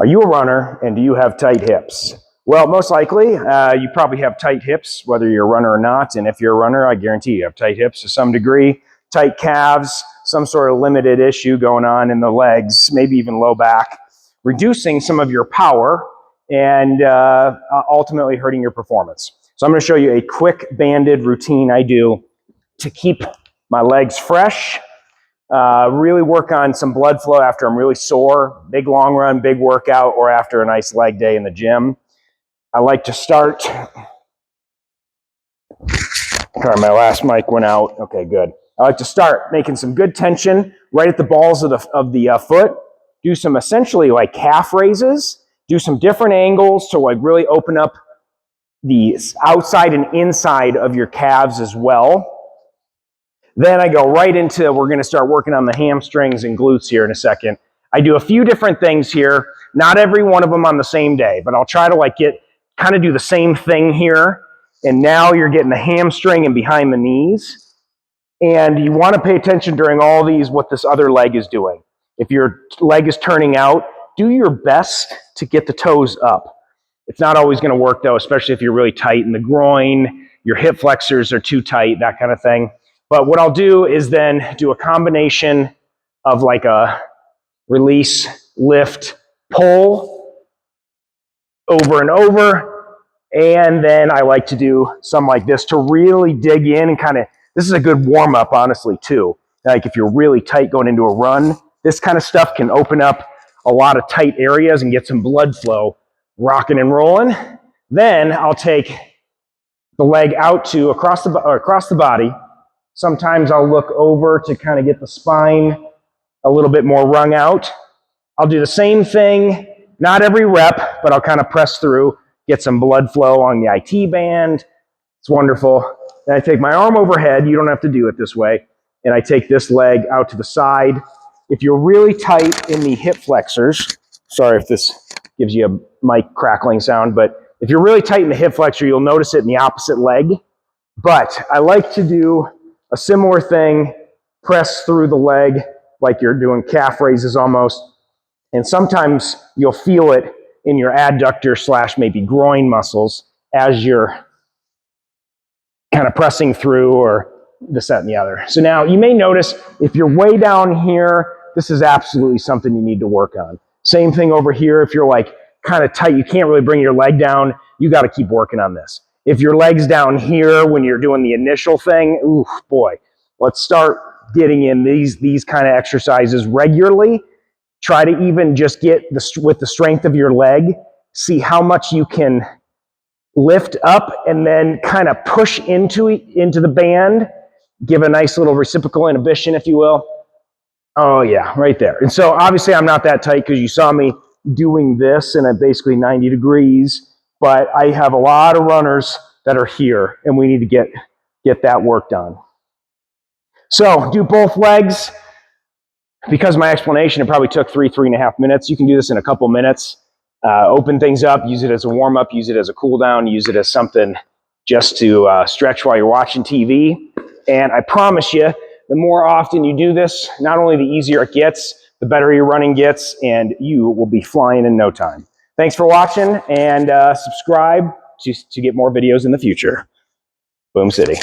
Are you a runner and do you have tight hips? Well, most likely, you probably have tight hips, whether you're a runner or not. And if you're a runner, I guarantee you have tight hips to some degree, tight calves, some sort of limited issue going on in the legs, maybe even low back, reducing some of your power and ultimately hurting your performance. So I'm going to show you a quick banded routine I do to keep my legs fresh, really work on some blood flow after I'm really sore, big long run, big workout, or after a nice leg day in the gym. I like to start, sorry, my last mic went out. Okay, good. I like to start making some good tension right at the balls of the foot. Do some essentially like calf raises. Do some different angles to like really open up the outside and inside of your calves as well. Then I go right into, we're going to start working on the hamstrings and glutes here in a second. I do a few different things here, not every one of them on the same day, but I'll try to like kind of do the same thing here. And now you're getting the hamstring and behind the knees. And you want to pay attention during all these what this other leg is doing. If your leg is turning out, do your best to get the toes up. It's not always going to work though, especially if you're really tight in the groin, your hip flexors are too tight, that kind of thing. But what I'll do is then do a combination of like a release, lift, pull, over and over. And then I like to do some like this to really dig in and kind of, this is a good warm up, honestly, too. Like if you're really tight going into a run, this kind of stuff can open up a lot of tight areas and get some blood flow rocking and rolling. Then I'll take the leg out to across the body. Sometimes I'll look over to kind of get the spine a little bit more wrung out. I'll do the same thing, not every rep, but I'll kind of press through, get some blood flow on the IT band. It's wonderful. Then I take my arm overhead. You don't have to do it this way. And I take this leg out to the side. If you're really tight in the hip flexors, sorry if this gives you a mic crackling sound, but if you're really tight in the hip flexor, you'll notice it in the opposite leg. But I like to do a similar thing, press through the leg like you're doing calf raises almost. And sometimes you'll feel it in your adductor / maybe groin muscles as you're kind of pressing through or this, that, and the other. So now you may notice if you're way down here, this is absolutely something you need to work on. Same thing over here. If you're like kind of tight, you can't really bring your leg down, you got to keep working on this. If your leg's down here when you're doing the initial thing, ooh, boy, let's start getting in these kind of exercises regularly. Try to even just get with the strength of your leg, see how much you can lift up and then kind of push into the band, give a nice little reciprocal inhibition, if you will. Oh yeah, right there. And so obviously I'm not that tight because you saw me doing this and at basically 90 degrees. But I have a lot of runners that are here, and we need to get that work done. So do both legs. Because my explanation, it probably took 3.5 minutes. You can do this in a couple minutes. Open things up, use it as a warm-up, use it as a cool-down, use it as something just to stretch while you're watching TV. And I promise you, the more often you do this, not only the easier it gets, the better your running gets, and you will be flying in no time. Thanks for watching, and subscribe to get more videos in the future. Boom City.